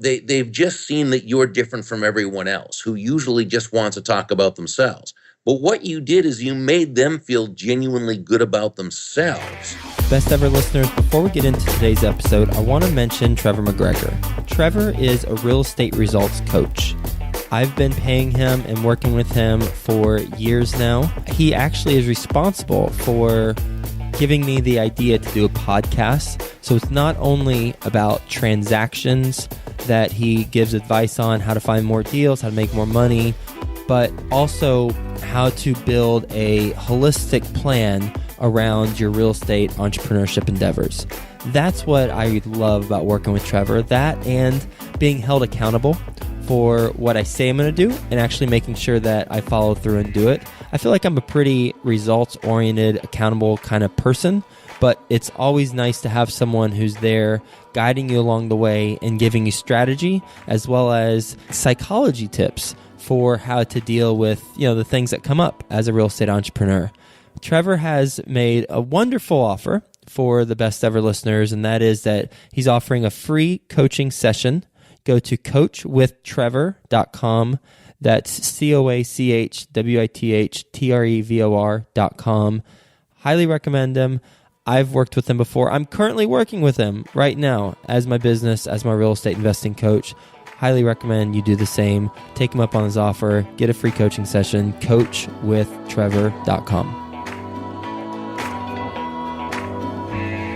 They've just seen that you're different from everyone else who usually just wants to talk about themselves. But what you did is you made them feel genuinely good about themselves. Best ever listeners, before we get into today's episode, I want to mention Trevor McGregor. Trevor is a real estate results coach. I've been paying him and working with him for years now. He actually is responsible for giving me the idea to do a podcast. So it's not only about transactions that he gives advice on, how to find more deals, how to make more money, but also how to build a holistic plan around your real estate entrepreneurship endeavors. That's what I love about working with Trevor, that and being held accountable for what I say I'm going to do and actually making sure that I follow through and do it. I feel like I'm a pretty results-oriented, accountable kind of person, but it's always nice to have someone who's there guiding you along the way and giving you strategy as well as psychology tips for how to deal with, the things that come up as a real estate entrepreneur. Trevor has made a wonderful offer for the best ever listeners, and that is that he's offering a free coaching session. Go to coachwithtrevor.com. That's coachwithtrevor.com. Highly recommend him. I've worked with him before. I'm currently working with him right now as my business, as my real estate investing coach. Highly recommend you do the same. Take him up on his offer. Get a free coaching session. coachwithtrevor.com.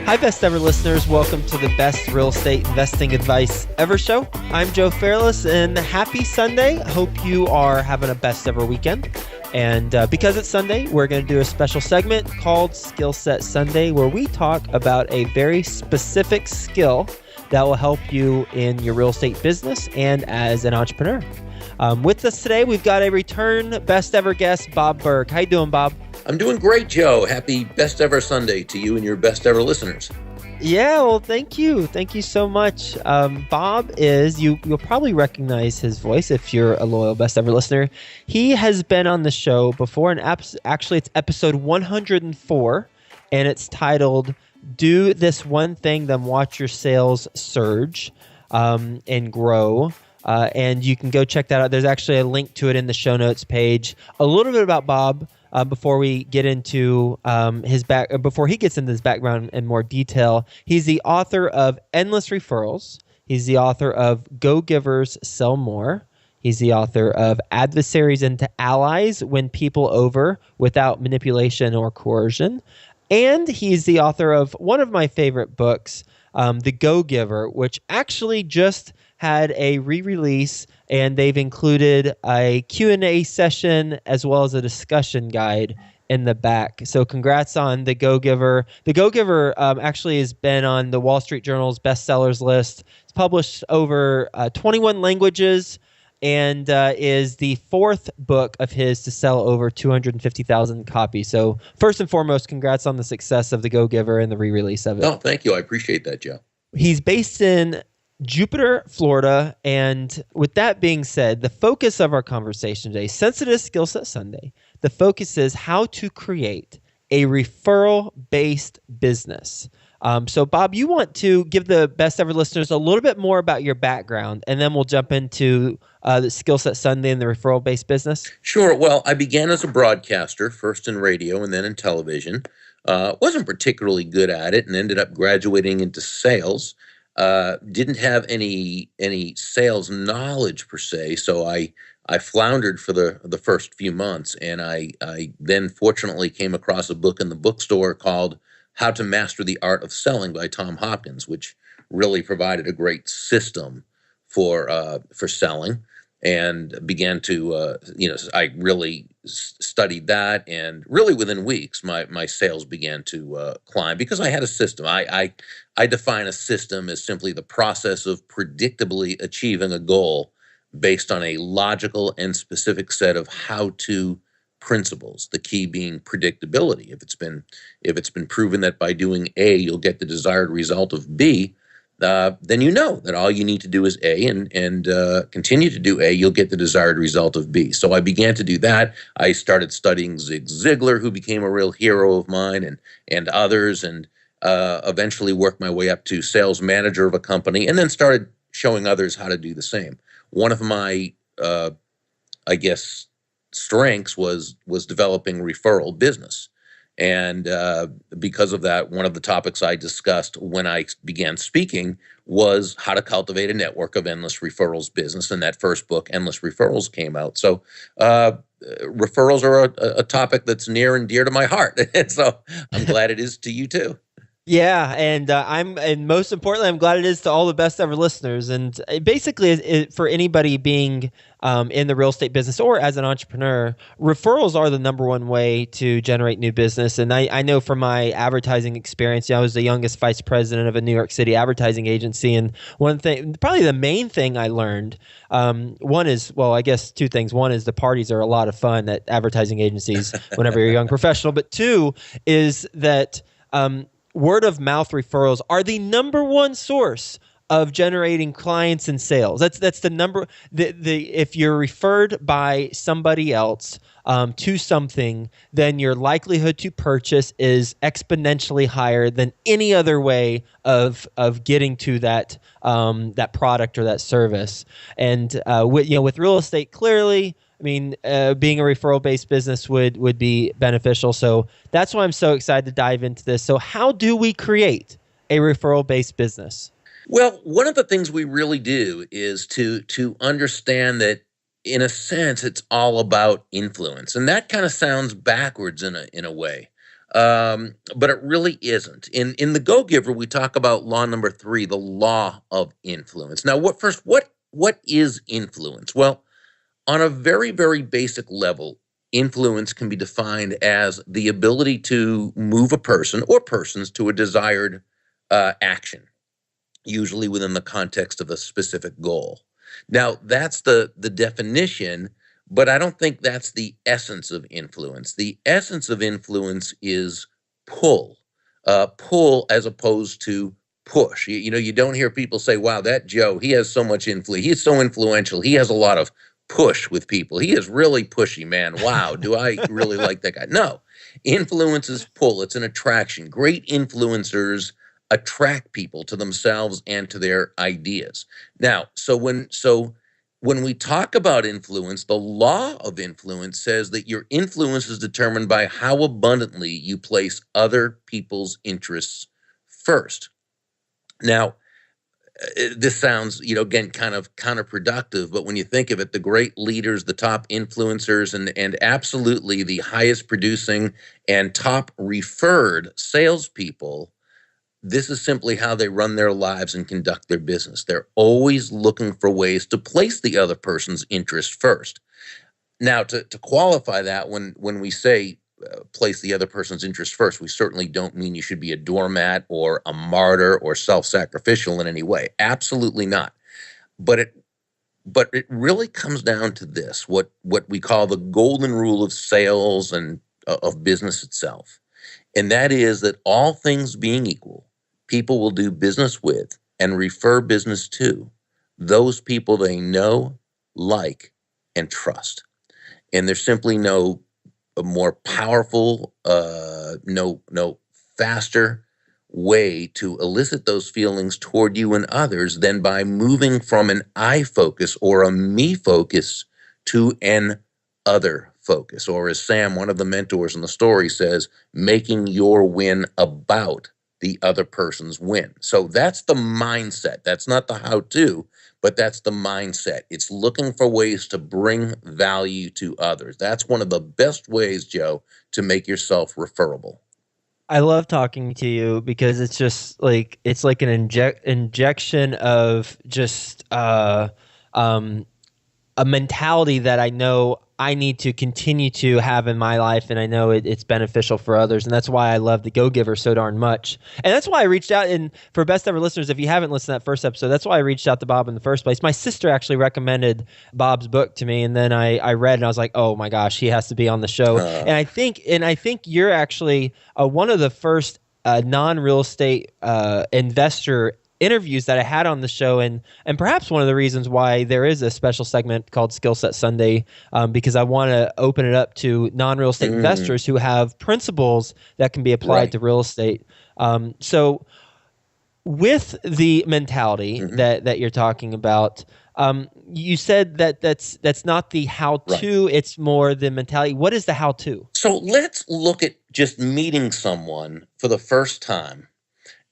Hi, best ever listeners. Welcome to the best real estate investing advice ever show. I'm Joe Fairless, and happy Sunday. Hope you are having a best ever weekend. And because it's Sunday, we're going to do a special segment called Skill Set Sunday, where we talk about a very specific skill that will help you in your real estate business and as an entrepreneur. With us today, we've got a return best ever guest, Bob Berg. How you doing, Bob? I'm doing great, Joe. Happy best ever Sunday to you and your best ever listeners. Yeah, well, thank you. Thank you so much. Bob is, you'll probably recognize his voice if you're a loyal best ever listener. He has been on the show before, and actually it's episode 104, and it's titled, Do This One Thing, Then Watch Your Sales Surge and Grow. And you can go check that out. There's actually a link to it in the show notes page. A little bit about Bob. Before we get into before he gets into his background in more detail, he's the author of Endless Referrals. He's the author of Go Givers Sell More. He's the author of Adversaries into Allies: Win People Over Without Manipulation or Coercion. And he's the author of one of my favorite books, The Go Giver, which actually just had a re-release, and they've included a Q&A session as well as a discussion guide in the back. So congrats on The Go Giver. The Go Giver actually has been on the Wall Street Journal's bestsellers list. It's published over 21 languages and is the fourth book of his to sell over 250,000 copies. So first and foremost, congrats on the success of The Go Giver and the re-release of it. Oh, thank you. I appreciate that, Joe. He's based in Jupiter, Florida, and with that being said, the focus of our conversation today, since it is Skill Set Sunday, the focus is how to create a referral-based business. So, Bob, you want to give the best ever listeners a little bit more about your background, and then we'll jump into the Skill Set Sunday and the referral-based business? Sure. Well, I began as a broadcaster, first in radio and then in television. Wasn't particularly good at it and ended up graduating into sales. Didn't have any sales knowledge per se, so I floundered for the first few months, and I then fortunately came across a book in the bookstore called How to Master the Art of Selling by Tom Hopkins, which really provided a great system for selling, and began to I really studied that, and really within weeks my sales began to climb because I had a system. I define a system as simply the process of predictably achieving a goal based on a logical and specific set of how-to principles, the key being predictability. If it's been proven that by doing A you'll get the desired result of B, then you know that all you need to do is A, and continue to do A, you'll get the desired result of B. So I began to do that. I started studying Zig Ziglar, who became a real hero of mine, and others, and eventually worked my way up to sales manager of a company, and then started showing others how to do the same. One of my, I guess, strengths was developing referral business. And because of that, one of the topics I discussed when I began speaking was how to cultivate a network of endless referrals business. And that first book, Endless Referrals, came out. So referrals are a topic that's near and dear to my heart. And so I'm glad it is to you too. Yeah, and most importantly, I'm glad it is to all the best ever listeners. And basically, for anybody being in the real estate business or as an entrepreneur, referrals are the number one way to generate new business. And I know from my advertising experience, I was the youngest vice president of a New York City advertising agency, and one thing, probably the main thing I learned, one is, well, I guess two things. One is the parties are a lot of fun at advertising agencies whenever you're a young professional. But two is that word of mouth referrals are the number one source of generating clients and sales. That's the number. If you're referred by somebody else to something, then your likelihood to purchase is exponentially higher than any other way of getting to that that product or that service. And with real estate, clearly, I mean, being a referral-based business would be beneficial. So that's why I'm so excited to dive into this. So how do we create a referral-based business? Well, one of the things we really do is to understand that, in a sense, it's all about influence, and that kind of sounds backwards in a way, but it really isn't. In the Go Giver, we talk about law number 3, the law of influence. Now, what is influence? Well, on a very, very basic level, influence can be defined as the ability to move a person or persons to a desired action, usually within the context of a specific goal. Now, that's the definition, but I don't think that's the essence of influence. The essence of influence is pull as opposed to push. You don't hear people say, wow, that Joe, he has so much influence. He's so influential. He has a lot of push with people. He is really pushy, man. Wow, do I really like that guy? No, influence is pull. It's an attraction. Great influencers attract people to themselves and to their ideas. Now, so when we talk about influence, the law of influence says that your influence is determined by how abundantly you place other people's interests first. Now, this sounds, again, kind of counterproductive, but when you think of it, the great leaders, the top influencers, and absolutely the highest producing and top referred salespeople, this is simply how they run their lives and conduct their business. They're always looking for ways to place the other person's interest first. Now, to qualify that, when we say place the other person's interest first, we certainly don't mean you should be a doormat or a martyr or self-sacrificial in any way. Absolutely not. But it really comes down to this, what we call the golden rule of sales and of business itself. And that is that all things being equal, people will do business with and refer business to those people they know, like, and trust. And there's simply no a more powerful, no faster way to elicit those feelings toward you and others than by moving from an I focus or a me focus to an other focus. Or as Sam, one of the mentors in the story, says, making your win about the other person's win. So that's the mindset. That's not the how-to, but that's the mindset. It's looking for ways to bring value to others. That's one of the best ways, Joe, to make yourself referable. I love talking to you because it's just like an injection of just a mentality that I know I need to continue to have in my life, and I know it's beneficial for others, and that's why I love the Go Giver so darn much. And that's why I reached out, and for best ever listeners, if you haven't listened to that first episode, that's why I reached out to Bob in the first place. My sister actually recommended Bob's book to me, and then I read, and I was like, oh my gosh, he has to be on the show. And I think you're actually one of the first non-real estate investor interviews that I had on the show, and perhaps one of the reasons why there is a special segment called Skill Set Sunday, because I want to open it up to non-real estate investors who have principles that can be applied to real estate. So with the mentality Mhm. that you're talking about, you said that that's not the how-to, Right. it's more the mentality. What is the how-to? So let's look at just meeting someone for the first time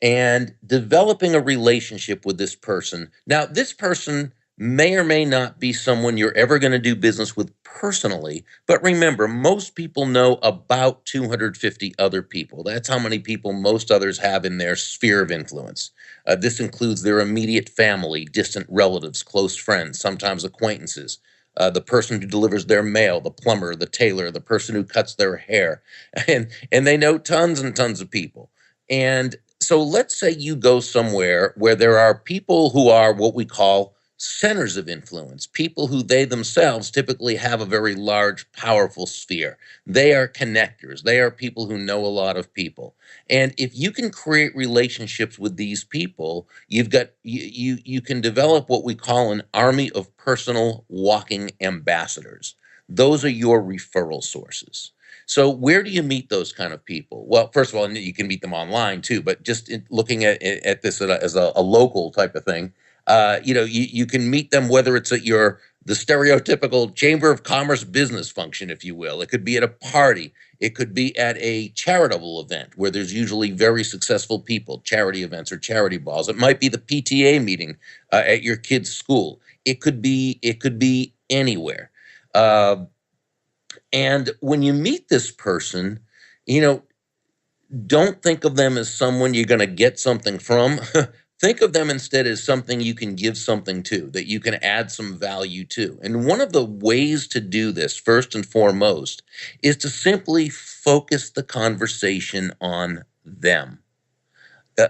and developing a relationship with this person. Now, this person may or may not be someone you're ever going to do business with personally, but remember, most people know about 250 other people. That's how many people most others have in their sphere of influence. This includes their immediate family, distant relatives, close friends, sometimes acquaintances. The person who delivers their mail, the plumber, the tailor, the person who cuts their hair, and they know tons and tons of people. And so let's say you go somewhere where there are people who are what we call centers of influence, people who they themselves typically have a very large, powerful sphere. They are connectors. They are people who know a lot of people. And if you can create relationships with these people, you can develop what we call an army of personal walking ambassadors. Those are your referral sources. So where do you meet those kind of people? Well, first of all, you can meet them online too, but just looking at this as a local type of thing, you can meet them whether it's at the stereotypical Chamber of Commerce business function, if you will. It could be at a party. It could be at a charitable event where there's usually very successful people, charity events or charity balls. It might be the PTA meeting at your kid's school. It could be anywhere. Uh, and when you meet this person, you know, don't think of them as someone you're going to get something from. Think of them instead as something you can give something to, that you can add some value to. And one of the ways to do this, first and foremost, is to simply focus the conversation on them.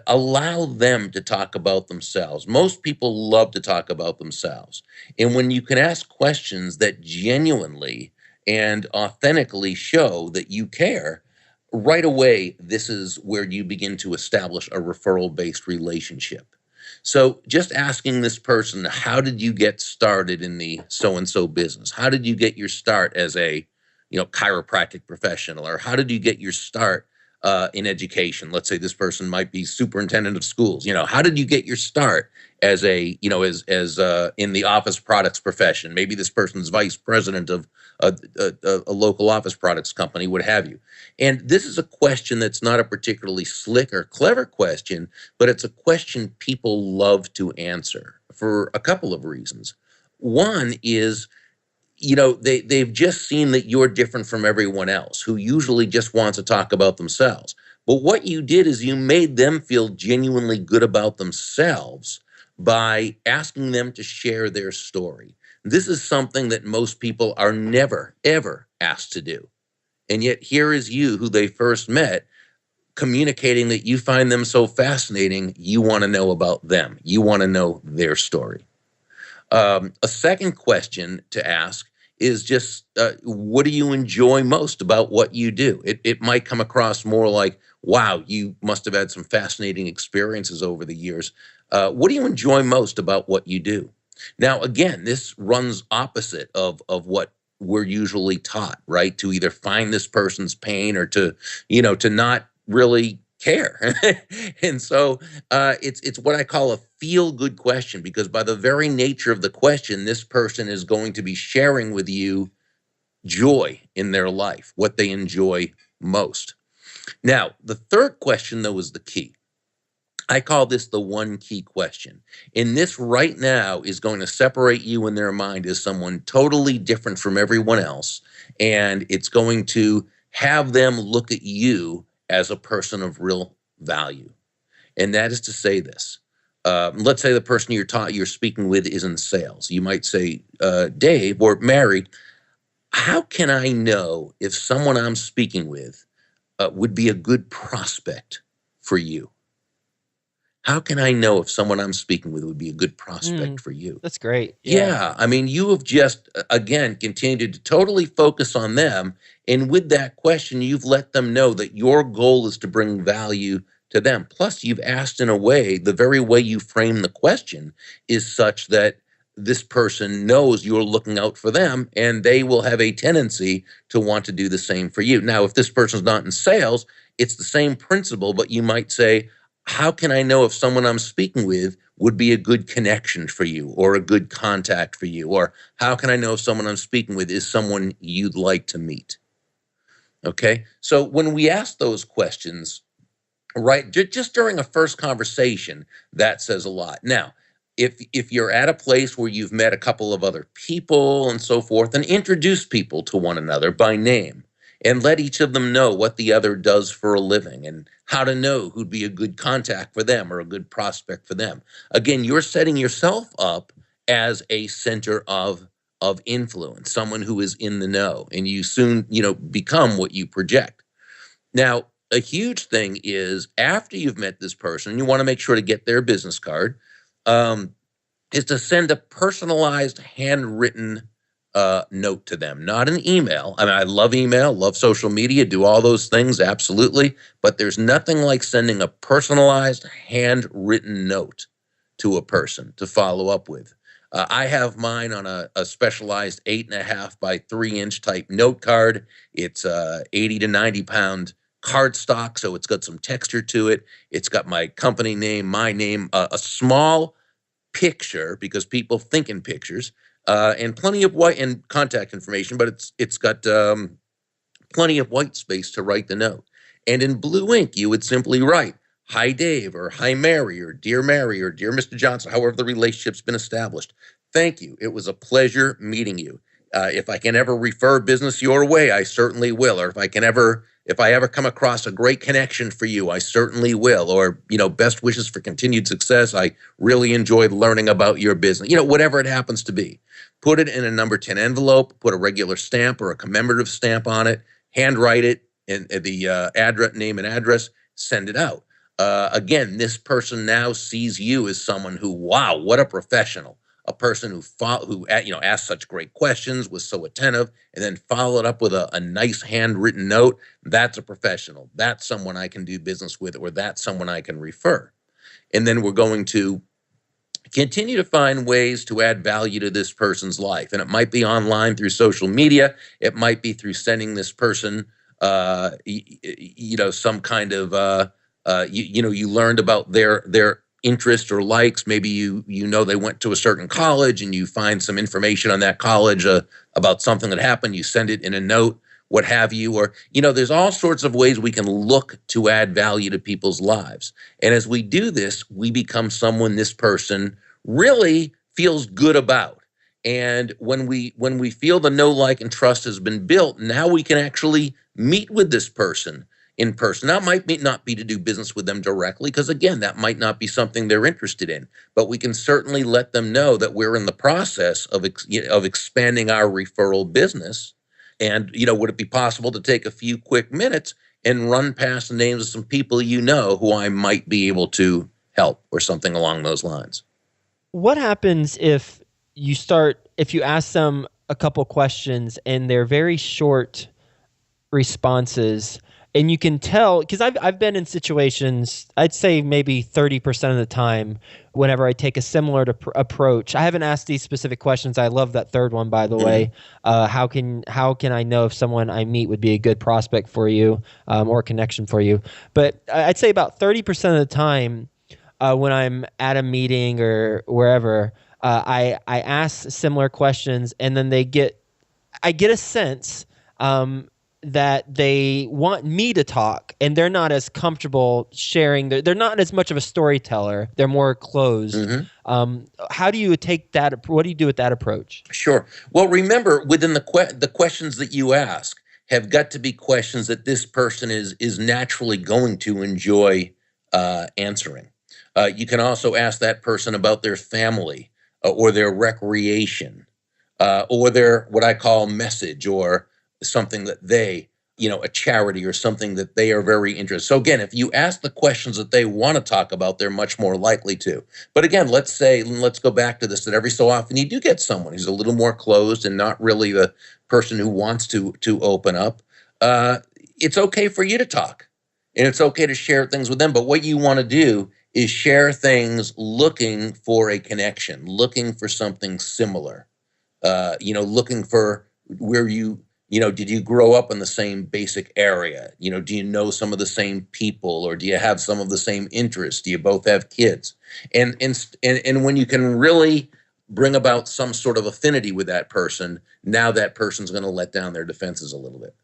Allow them to talk about themselves. Most people love to talk about themselves. And when you can ask questions that genuinely and authentically show that you care, right away, this is where you begin to establish a referral based relationship. So, just asking this person, how did you get started in the so and so business? How did you get your start as a chiropractic professional? Or how did you get your start in education? Let's say this person might be superintendent of schools. How did you get your start as in the office products profession? Maybe this person's vice president of a local office products company, what have you. And this is a question that's not a particularly slick or clever question, but it's a question people love to answer for a couple of reasons. One is, they've just seen that you're different from everyone else who usually just wants to talk about themselves. But what you did is you made them feel genuinely good about themselves by asking them to share their story. This is something that most people are never, ever asked to do. And yet here is you, who they first met, communicating that you find them so fascinating, you want to know about them. You want to know their story. A second question to ask is just, what do you enjoy most about what you do? It might come across more like, wow, you must have had some fascinating experiences over the years. What do you enjoy most about what you do? Now, again, this runs opposite of what we're usually taught, right? To either find this person's pain or to not really care. And so it's what I call a feel good question, because by the very nature of the question, this person is going to be sharing with you joy in their life, what they enjoy most. Now, the third question, though, is the key. I call this the one key question. And this right now is going to separate you in their mind as someone totally different from everyone else. And it's going to have them look at you as a person of real value. And that is to say this. Let's say the person you're speaking with is in sales. You might say, Dave or Mary, how can I know if someone I'm speaking with would be a good prospect for you? How can I know if someone I'm speaking with would be a good prospect for you? That's great. Yeah. I mean, you have just, again, continued to totally focus on them. And with that question, you've let them know that your goal is to bring value to them. Plus, you've asked in a way, the very way you frame the question is such that this person knows you're looking out for them, and they will have a tendency to want to do the same for you. Now, if this person's not in sales, it's the same principle, but you might say, how can I know if someone I'm speaking with would be a good connection for you or a good contact for you? Or how can I know if someone I'm speaking with is someone you'd like to meet? Okay. So when we ask those questions, right, just during a first conversation, that says a lot. Now, if you're at a place where you've met a couple of other people and so forth, and introduce people to one another by name and let each of them know what the other does for a living and how to know who'd be a good contact for them or a good prospect for them. Again, you're setting yourself up as a center of influence, someone who is in the know, and you soon, become what you project. Now, a huge thing is after you've met this person, you want to make sure to get their business card, um, is to send a personalized handwritten note to them, not an email. I mean, I love email, love social media, do all those things, absolutely. But there's nothing like sending a personalized handwritten note to a person to follow up with. I have mine on a specialized 8.5 by 3-inch type note card. It's 80 to 90 pound cardstock, so it's got some texture to it. It's got my company name, my name, a small picture because people think in pictures, and plenty of white and contact information, but it's got plenty of white space to write the note. And in blue ink, you would simply write, "Hi, Dave," or "Hi, Mary," or "Dear Mary," or "Dear Mr. Johnson," however the relationship's been established. Thank you. It was a pleasure meeting you. If I can ever refer business your way, I certainly will. Or if I ever come across a great connection for you, I certainly will. Or, best wishes for continued success. I really enjoyed learning about your business. Whatever it happens to be. Put it in a number 10 envelope, put a regular stamp or a commemorative stamp on it, handwrite it in the address, name and address, send it out. Again, this person now sees you as someone who, wow, what a professional. A person who asked such great questions, was so attentive, and then followed up with a nice handwritten note. That's a professional. That's someone I can do business with, or that's someone I can refer. And then we're going to continue to find ways to add value to this person's life. And it might be online through social media. It might be through sending this person, some kind of, you learned about their interest or likes. Maybe they went to a certain college and you find some information on that college about something that happened. You send it in a note, what have you. Or, there's all sorts of ways we can look to add value to people's lives. And as we do this, we become someone this person really feels good about. And when we feel the know, like, and trust has been built, now we can actually meet with this person in person. Now, it might not be to do business with them directly, because again, that might not be something they're interested in. But we can certainly let them know that we're in the process of expanding our referral business. And would it be possible to take a few quick minutes and run past the names of some people who I might be able to help, or something along those lines? What happens if you ask them a couple questions and they're very short responses, and you can tell, because I've been in situations, I'd say maybe 30% of the time, whenever I take a similar approach. I haven't asked these specific questions. I love that third one, by the way. How can I know if someone I meet would be a good prospect for you, or a connection for you? But I'd say about 30% of the time, when I'm at a meeting or wherever, I ask similar questions, and then I get a sense that they want me to talk, and they're not as comfortable sharing. They're not as much of a storyteller. They're more closed. How do you take that? What do you do with that approach? Sure. Well, remember, within the questions that you ask have got to be questions that this person is naturally going to enjoy answering. You can also ask that person about their family, or their recreation, or their, what I call, message, or something that they, a charity or something that they are very interested. So again, if you ask the questions that they want to talk about, they're much more likely to. But again, let's go back to this, that every so often you do get someone who's a little more closed and not really the person who wants to open up. It's okay for you to talk, and it's okay to share things with them. But what you want to do is share things looking for a connection, looking for something similar, looking for where you Did you grow up in the same basic area? Do you know some of the same people, or do you have some of the same interests? Do you both have kids? And when you can really bring about some sort of affinity with that person, now that person's going to let down their defenses a little bit.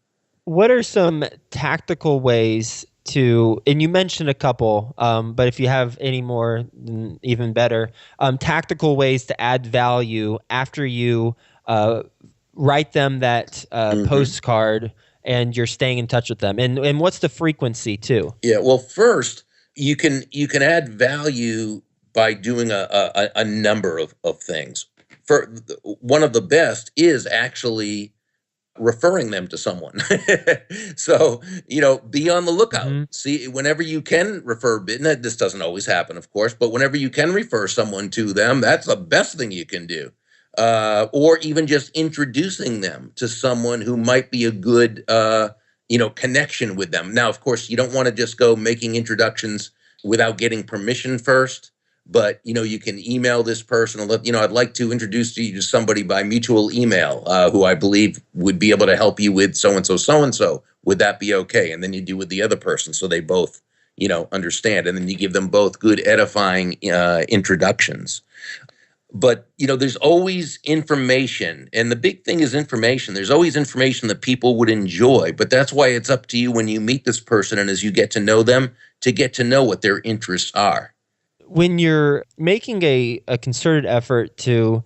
What are some tactical ways to, and you mentioned a couple, but if you have any more, then even better, tactical ways to add value after you write them that postcard and you're staying in touch with them? And what's the frequency too? Yeah, well, first, you can add value by doing a number of things. For one of the best is actually referring them to someone. So, be on the lookout. See, whenever you can refer, this doesn't always happen, of course, but whenever you can refer someone to them, that's the best thing you can do. Or even just introducing them to someone who might be a good, connection with them. Now, of course, you don't want to just go making introductions without getting permission first. But, you can email this person and let, I'd like to introduce you to somebody by mutual email who I believe would be able to help you with so-and-so, so-and-so. Would that be okay? And then you do with the other person so they both, understand. And then you give them both good edifying introductions. But, there's always information. And the big thing is information. There's always information that people would enjoy. But that's why it's up to you when you meet this person and as you get to know them, to get to know what their interests are. When you're making a concerted effort to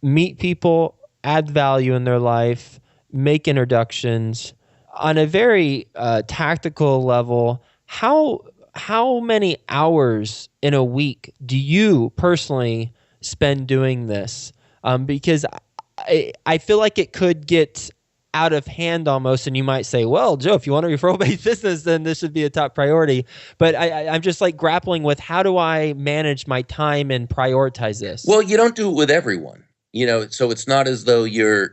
meet people, add value in their life, make introductions, on a very tactical level, how many hours in a week do you personally spend doing this? Because I feel like it could get out of hand almost, and you might say, well, Joe, if you want a referral-based business, then this should be a top priority. But I'm just like grappling with, how do I manage my time and prioritize this? Well, you don't do it with everyone, so it's not as though you're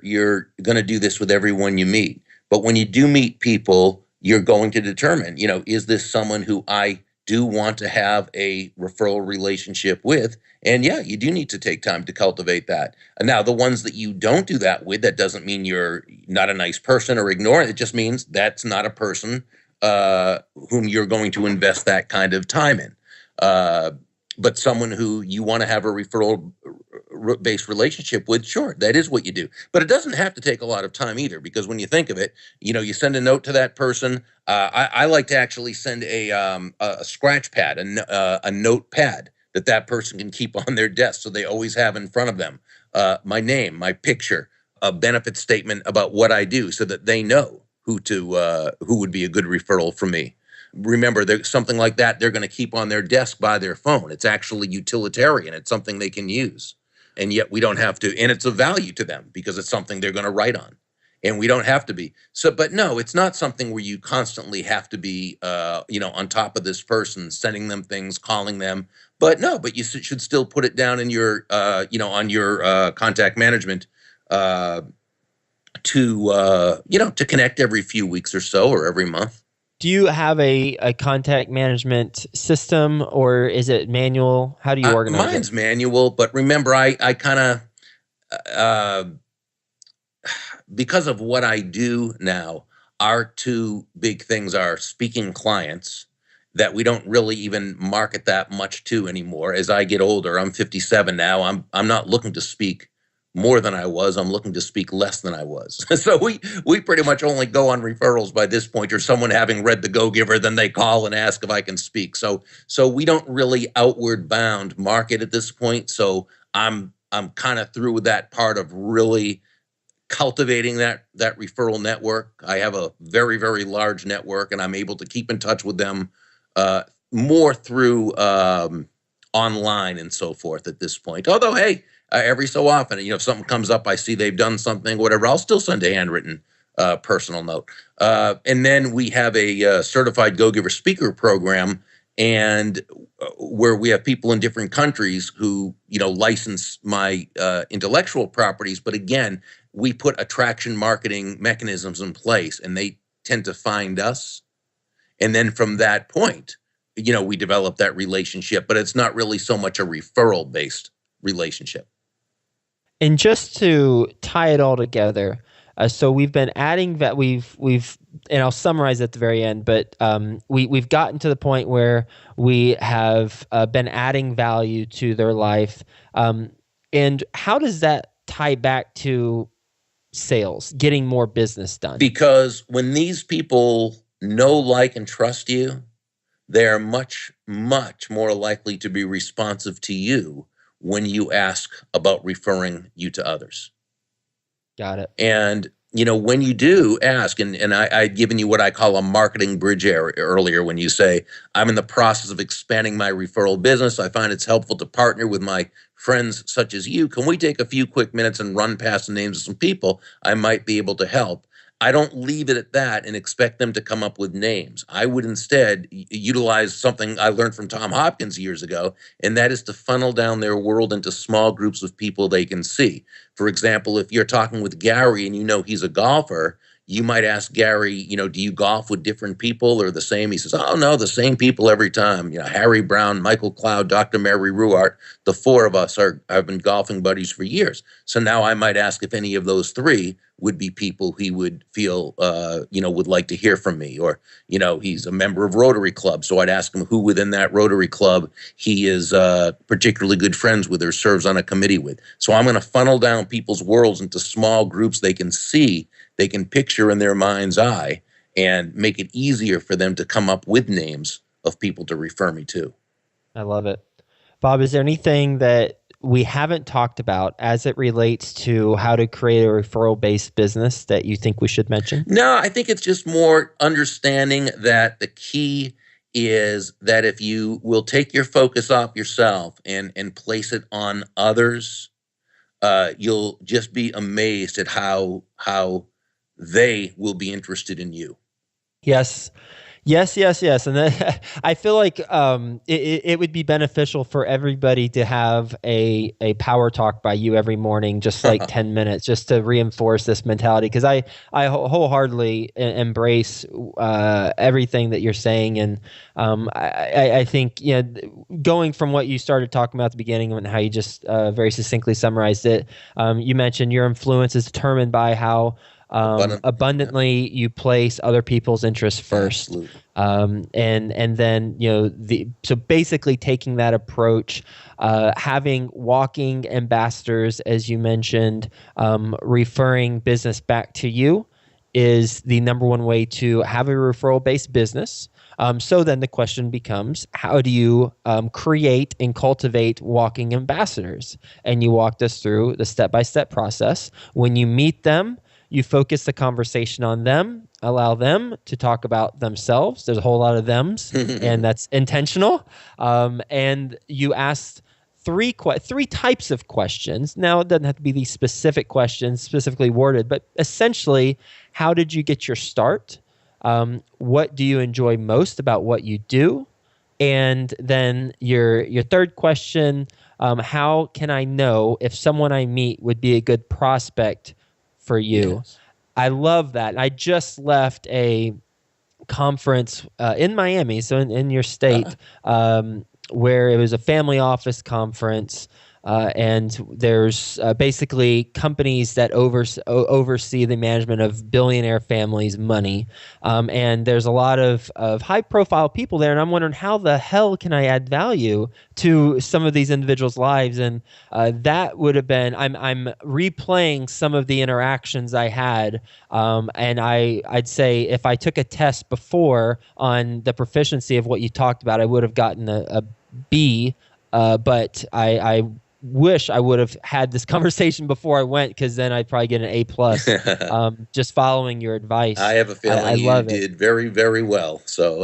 going to do this with everyone you meet. But when you do meet people, you're going to determine, is this someone who I do want to have a referral relationship with? And yeah, you do need to take time to cultivate that. And now the ones that you don't do that with, that doesn't mean you're not a nice person or ignore it. It just means that's not a person whom you're going to invest that kind of time in. But someone who you want to have a referral-based relationship with, sure, that is what you do. But it doesn't have to take a lot of time either, because when you think of it, you send a note to that person. I like to actually send a scratch pad, a notepad that person can keep on their desk, so they always have in front of them my name, my picture, a benefit statement about what I do, so that they know who would be a good referral for me. Remember, something like that, they're going to keep on their desk by their phone. It's actually utilitarian. It's something they can use. And yet we don't have to, and it's of value to them because it's something they're going to write on. And we don't have to be. So, but no, it's not something where you constantly have to be, on top of this person, sending them things, calling them. But no, but you should still put it down in your, on your contact management to connect every few weeks or so, or every month. Do you have a contact management system, or is it manual? How do you organize it? Mine's manual, but remember, I kind of, because of what I do now, our two big things are speaking clients that we don't really even market that much to anymore. As I get older, I'm 57 now. I'm not looking to speak more than I was. I'm looking to speak less than I was. So we pretty much only go on referrals by this point, or someone having read The Go-Giver, then they call and ask if I can speak. So we don't really outward bound market at this point. So I'm kind of through with that part of really cultivating that referral network. I have a very, very large network, and I'm able to keep in touch with them more through online and so forth at this point. Although, hey, every so often, if something comes up, I see they've done something, whatever, I'll still send a handwritten personal note. And then we have a certified Go-Giver speaker program, and where we have people in different countries who, license my intellectual properties. But again, we put attraction marketing mechanisms in place, and they tend to find us. And then from that point, we develop that relationship, but it's not really so much a referral-based relationship. And just to tie it all together, So we've been adding that we've and I'll summarize at the very end, but we've gotten to the point where we have been adding value to their life. And how does that tie back to sales, getting more business done? Because when these people know, like, and trust you, they are much, much more likely to be responsive to you when you ask about referring you to others. Got it. And, when you do ask, and I'd given you what I call a marketing bridge earlier when you say, I'm in the process of expanding my referral business. I find it's helpful to partner with my friends such as you. Can we take a few quick minutes and run past the names of some people I might be able to help? I don't leave it at that and expect them to come up with names. I would instead utilize something I learned from Tom Hopkins years ago, and that is to funnel down their world into small groups of people they can see. For example, if you're talking with Gary and he's a golfer, you might ask Gary, do you golf with different people or the same? He says, oh, no, the same people every time. Harry Brown, Michael Cloud, Dr. Mary Ruart, the four of us have been golfing buddies for years. So now I might ask if any of those three would be people he would feel, would like to hear from me. Or, he's a member of Rotary Club. So I'd ask him who within that Rotary Club he is particularly good friends with or serves on a committee with. So I'm going to funnel down people's worlds into small groups they can see, they can picture in their mind's eye, and make it easier for them to come up with names of people to refer me to. I love it. Bob, is there anything that we haven't talked about as it relates to how to create a referral-based business that you think we should mention? No, I think it's just more understanding that the key is that if you will take your focus off yourself and place it on others, you'll just be amazed at how they will be interested in you. Yes. And then, I feel like it would be beneficial for everybody to have a power talk by you every morning, just like 10 minutes, just to reinforce this mentality. Because I wholeheartedly embrace everything that you're saying. And I think, going from what you started talking about at the beginning and how you just very succinctly summarized it, you mentioned your influence is determined by how abundantly you place other people's interests first. And then, so basically taking that approach, having walking ambassadors, as you mentioned, referring business back to you is the number one way to have a referral-based business. So then the question becomes, how do you create and cultivate walking ambassadors? And you walked us through the step-by-step process. When you meet them, you focus the conversation on them, allow them to talk about themselves. There's a whole lot of thems, and that's intentional. And you ask three types of questions. Now, it doesn't have to be these specific questions, specifically worded, but essentially, how did you get your start? What do you enjoy most about what you do? And then your third question, how can I know if someone I meet would be a good prospect for you? Yes. I love that. I just left a conference in Miami, so in your state, where it was a family office conference, and there's basically companies that oversee the management of billionaire families' money, and there's a lot of high-profile people there, and I'm wondering, how the hell can I add value to some of these individuals' lives? And that would have been, I'm replaying some of the interactions I had, and I'd say if I took a test before on the proficiency of what you talked about, I would have gotten a B, but I wish I would have had this conversation before I went, because then I'd probably get an A plus. Just following your advice. I have a feeling you did very, very well. So,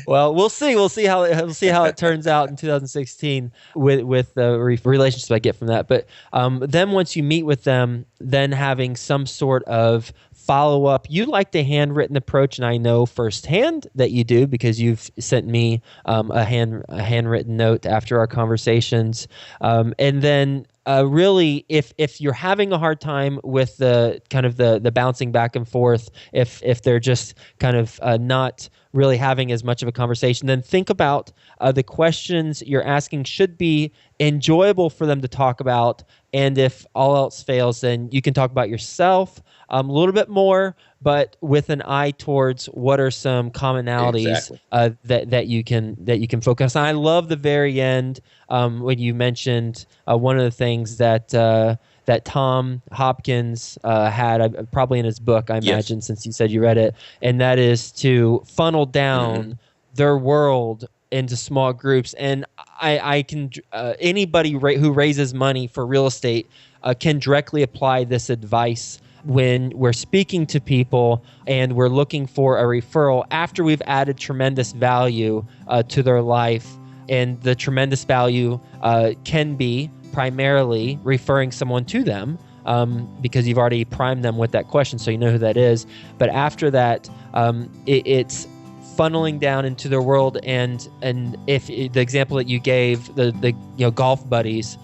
well, we'll see. We'll see how it turns out in 2016 with the relationships I get from that. But then once you meet with them, then having some sort of follow up. You like the handwritten approach, and I know firsthand that you do, because you've sent me a handwritten note after our conversations. And then really, if you're having a hard time with the kind of the bouncing back and forth, if they're just kind of not really having as much of a conversation. Then think about the questions you're asking should be enjoyable for them to talk about. And if all else fails, then you can talk about yourself a little bit more, but with an eye towards what are some commonalities that you can focus on. I love the very end when you mentioned one of the things that Tom Hopkins had, probably in his book, I imagine, since you said you read it, and that is to funnel down their world into small groups. And I can anybody who raises money for real estate can directly apply this advice when we're speaking to people and we're looking for a referral after we've added tremendous value to their life. And the tremendous value can be primarily referring someone to them because you've already primed them with that question, so you know who that is. But after that, it's funneling down into their world, and if the example that you gave, the golf buddies,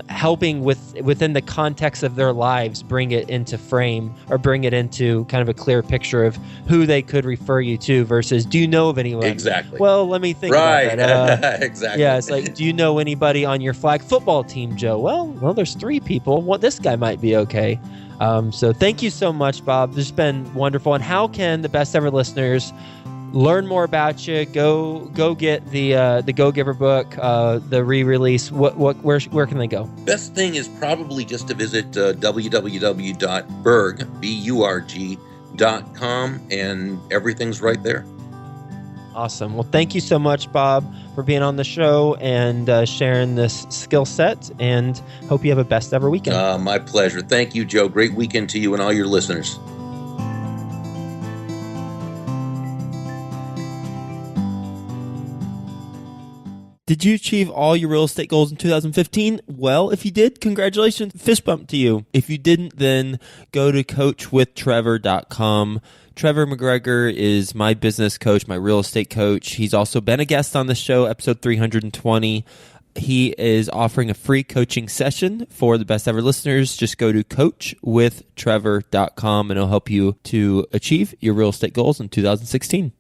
helping within the context of their lives, bring it into frame or bring it into kind of a clear picture of who they could refer you to versus, do you know of anyone? Exactly. Well, let me think about that. Exactly. Yeah, it's like, do you know anybody on your flag football team, Joe? Well, there's 3 people. Well, this guy might be okay. So thank you so much, Bob. This has been wonderful. And how can the best ever listeners learn more about you? Go get the Go Giver book, the re-release. Where can they go? Best thing is probably just to visit www.burg.com, and everything's right there. Awesome. Well, thank you so much, Bob, for being on the show and sharing this skill set, and hope you have a best ever weekend. My pleasure. Thank you, Joe. Great weekend to you and all your listeners. Did you achieve all your real estate goals in 2015? Well, if you did, congratulations. Fist bump to you. If you didn't, then go to coachwithtrevor.com. Trevor McGregor is my business coach, my real estate coach. He's also been a guest on the show, episode 320. He is offering a free coaching session for the best ever listeners. Just go to coachwithtrevor.com and it'll help you to achieve your real estate goals in 2016.